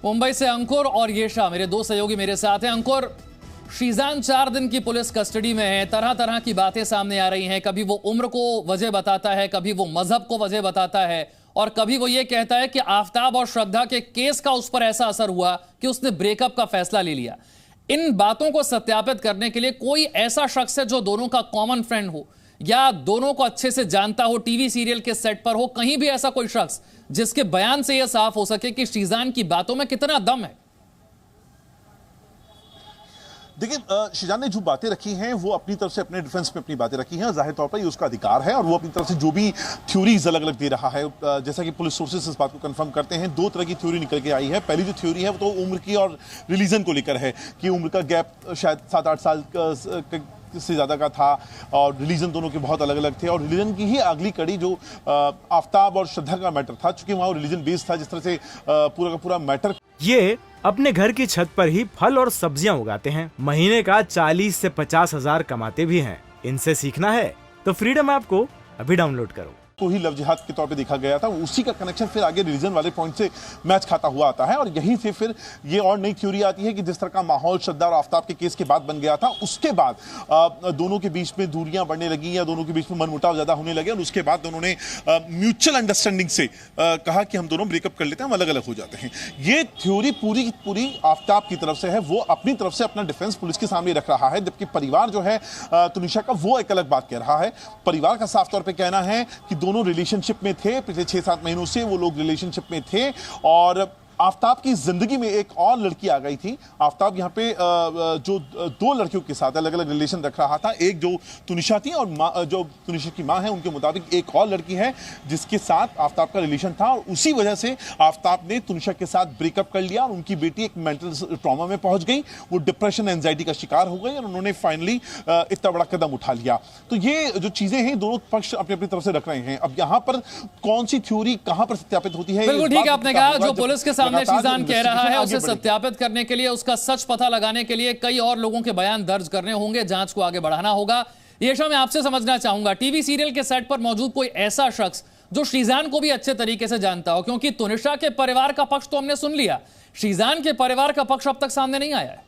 मुंबई से अंकुर और येशा मेरे दो सहयोगी मेरे साथ हैं। अंकुर, शीजान 4 दिन की पुलिस कस्टडी में है। तरह तरह की बातें सामने आ रही हैं। कभी वो उम्र को वजह बताता है, कभी वो मजहब को वजह बताता है, और कभी वो ये कहता है कि आफताब और श्रद्धा के केस का उस पर ऐसा असर हुआ कि उसने ब्रेकअप का फैसला ले लिया। इन बातों को सत्यापित करने के लिए कोई ऐसा शख्स है जो दोनों का कॉमन फ्रेंड हो या दोनों को अच्छे से जानता हो, टीवी सीरियल के सेट पर हो, कहीं भी ऐसा कोई शख्स जिसके बयान से यह साफ हो सके कि शीजान की बातों में कितना दम है? देखिए, शीजान ने जो बातें रखी हैं वो अपनी तरफ से अपने डिफेंस में अपनी बातें रखी हैं। जाहिर तौर पर ये उसका अधिकार है और वो अपनी तरफ से जो भी थ्योरीज अलग अलग दे रहा है, जैसा कि पुलिस सोर्सेस इस बात को कंफर्म करते हैं, 2 तरह की थ्योरी निकल के आई है। पहली जो थ्योरी है वो तो उम्र की और रिलीजन को लेकर है कि उम्र का गैप शायद 7-8 साल से ज़्यादा का था और रिलीजन दोनों के बहुत अलग अलग थे। और रिलीजन की ही अगली कड़ी जो आफताब और श्रद्धा का मैटर था, चूंकि वहाँ रिलीजन बेस्ड था, जिस तरह से पूरा का पूरा मैटर। ये अपने घर की छत पर ही फल और सब्जियां उगाते हैं। महीने का 40 से 50 हजार कमाते भी हैं। इनसे सीखना है तो फ्रीडम ऐप को अभी डाउनलोड करो। को ही लव जिहाद के तौर पे देखा गया था, उसी का कनेक्शन फिर आगे रिलीजन वाले पॉइंट से मैच खाता हुआ आता है। और यहीं से फिर ये और नई थ्योरी आती है कि जिस तरह का माहौल श्रद्धा और आफताब के केस के बाद बन गया था, उसके बाद दोनों के बीच में दूरियां बढ़ने लगी या दोनों के बीच में मनमुटाव ज्यादा होने लगे और उसके बाद दोनों ने म्यूचुअल अंडरस्टैंडिंग से कहा कि हम दोनों ब्रेकअप कर लेते हैं, हम अलग अलग हो जाते हैं। ये थ्योरी पूरी की पूरी आफताब की तरफ से है। वो अपनी तरफ से अपना डिफेंस पुलिस के सामने रख रहा है, जबकि परिवार जो है तुनिशा का, वो एक अलग बात कह रहा है। परिवार का साफ तौर पर कहना है कि दोनों रिलेशनशिप में थे, पिछले 6-7 महीनों से वो लोग रिलेशनशिप में थे और आफताब की जिंदगी में एक और लड़की आ गई थी। आफताब यहाँ पे जो 2 लड़कियों के साथ अलग अलग रिलेशन रख रहा था, एक जो तुनिशा थी और जो तुनिशा की मां है, उनके मुताबिक एक और लड़की है जिसके साथ आफताब का रिलेशन था। और उसी वजह से आफताब ने तुनिशा के साथ ब्रेकअप कर लिया और उनकी बेटी एक मेंटल ट्रॉमा में पहुंच गई। वो डिप्रेशन, एंजाइटी का शिकार हो गई और उन्होंने फाइनली इतना बड़ा कदम उठा लिया। तो ये जो चीजें हैं, दोनों पक्ष अपनी अपनी तरफ से रख रहे हैं। अब यहाँ पर कौन सी थ्योरी कहां पर सत्यापित होती है? बिल्कुल ठीक है, आपने कहा जो पुलिस के सामने शीजान कह रहा है उसे सत्यापित करने के लिए, उसका सच पता लगाने के लिए कई और लोगों के बयान दर्ज करने होंगे, जांच को आगे बढ़ाना होगा। येशा, मैं आपसे समझना चाहूंगा, टीवी सीरियल के सेट पर मौजूद कोई ऐसा शख्स जो शीजान को भी अच्छे तरीके से जानता हो, क्योंकि तुनिशा के परिवार का पक्ष तो हमने सुन लिया, शीजान के परिवार का पक्ष अब तक सामने नहीं आया है।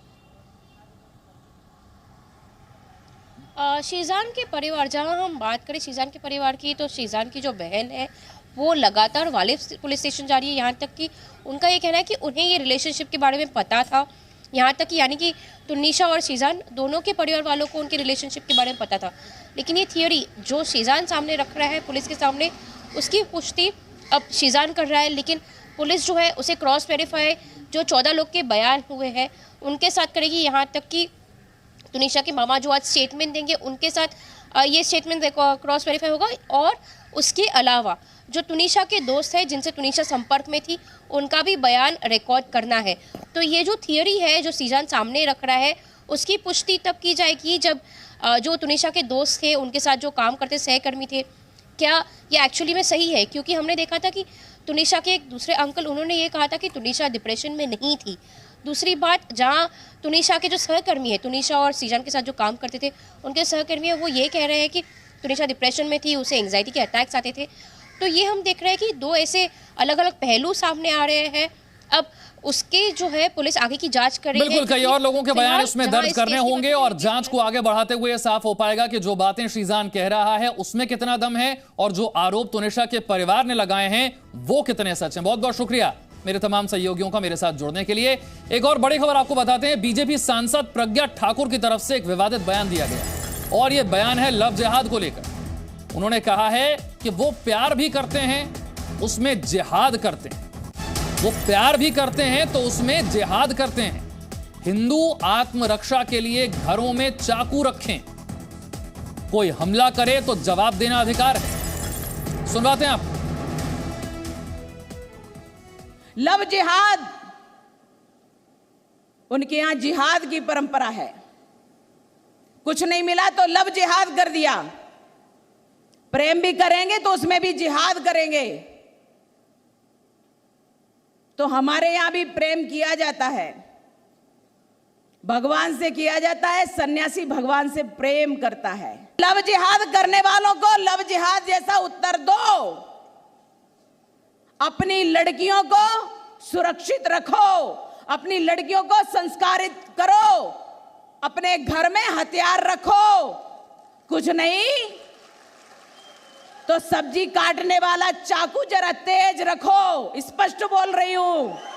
शीजान के परिवार, जहां हम बात करें शीजान के परिवार की, तो शीजान की जो बहन है वो लगातार वाले पुलिस स्टेशन जा रही है। यहाँ तक कि उनका ये कहना है कि उन्हें ये रिलेशनशिप के बारे में पता था। यहाँ तक कि यानी कि तुनिशा और शीजान दोनों के परिवार वालों को उनके रिलेशनशिप के बारे में पता था। लेकिन ये थियोरी जो शीजान सामने रख रहा है पुलिस के सामने, उसकी पुष्टि अब शीजान कर रहा है। लेकिन पुलिस जो है उसे क्रॉस वेरीफाई जो 14 लोग के बयान हुए हैं उनके साथ करेगी। यहाँ तक कि तुनिशा के मामा जो आज स्टेटमेंट देंगे उनके साथ ये स्टेटमेंट क्रॉस वेरीफाई होगा। और उसके अलावा जो तुनिशा के दोस्त हैं जिनसे तुनिशा संपर्क में थी, उनका भी बयान रिकॉर्ड करना है। तो ये जो थियोरी है जो शीजान सामने रख रहा है, उसकी पुष्टि तब की जाएगी जब जो तुनिशा के दोस्त थे, उनके साथ जो काम करते सहकर्मी थे, क्या ये एक्चुअली में सही है। क्योंकि हमने देखा था कि तुनिशा के एक दूसरे अंकल, उन्होंने ये कहा था कि तुनिशा डिप्रेशन में नहीं थी। दूसरी बात, जहाँ तुनिशा के जो सहकर्मी है, तुनिशा और शीजान के साथ जो काम करते थे उनके सहकर्मी है, वो ये कह रहे हैं कि तुनिशा डिप्रेशन में थी, उसे एंग्जाइटी के अटैक्स आते थे। तो ये हम देख रहे हैं कि 2 ऐसे अलग अलग पहलू सामने आ रहे हैं। अब उसके जो है पुलिस आगे की जांच करेगी। बिल्कुल, कई और लोगों के बयान इसमें दर्ज करने होंगे और जांच को आगे बढ़ाते हुए साफ हो पाएगा कि जो बातें शीजान कह रहा है उसमें कितना दम है और जो आरोप तुनिशा के परिवार ने लगाए हैं वो कितने सच हैं। बहुत बहुत शुक्रिया मेरे तमाम सहयोगियों का मेरे साथ जुड़ने के लिए। एक और बड़ी खबर आपको बताते हैं, बीजेपी सांसद प्रज्ञा ठाकुर की तरफ से एक विवादित बयान दिया गया और यह बयान है लव जिहाद को लेकर। उन्होंने कहा है कि वो प्यार भी करते हैं, उसमें जिहाद करते हैं। वो प्यार भी करते हैं तो उसमें जिहाद करते हैं। हिंदू आत्मरक्षा के लिए घरों में चाकू रखें, कोई हमला करे तो जवाब देना अधिकार है। सुनवाते हैं आप। लव जिहाद, उनके यहां जिहाद की परंपरा है। कुछ नहीं मिला तो लव जिहाद कर दिया। प्रेम भी करेंगे तो उसमें भी जिहाद करेंगे। तो हमारे यहां भी प्रेम किया जाता है, भगवान से किया जाता है। सन्यासी भगवान से प्रेम करता है। लव जिहाद करने वालों को लव जिहाद जैसा उत्तर दो। अपनी लड़कियों को सुरक्षित रखो, अपनी लड़कियों को संस्कारित करो, अपने घर में हथियार रखो, कुछ नहीं तो सब्जी काटने वाला चाकू जरा तेज रखो, स्पष्ट बोल रही हूं।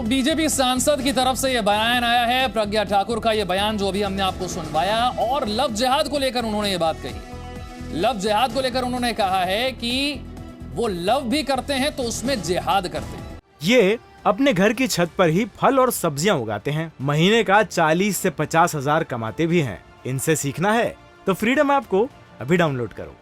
बीजेपी सांसद की तरफ से यह बयान आया है, प्रज्ञा ठाकुर का यह बयान जो अभी हमने आपको सुनवाया, और लव जिहाद को लेकर उन्होंने ये बात कही। लव जिहाद को लेकर उन्होंने कहा है कि वो लव भी करते हैं तो उसमें जिहाद करते हैं। ये अपने घर की छत पर ही फल और सब्जियां उगाते हैं, महीने का 40 से 50 हजार कमाते भी हैं। इनसे सीखना है तो फ्रीडम ऐप को अभी डाउनलोड करो।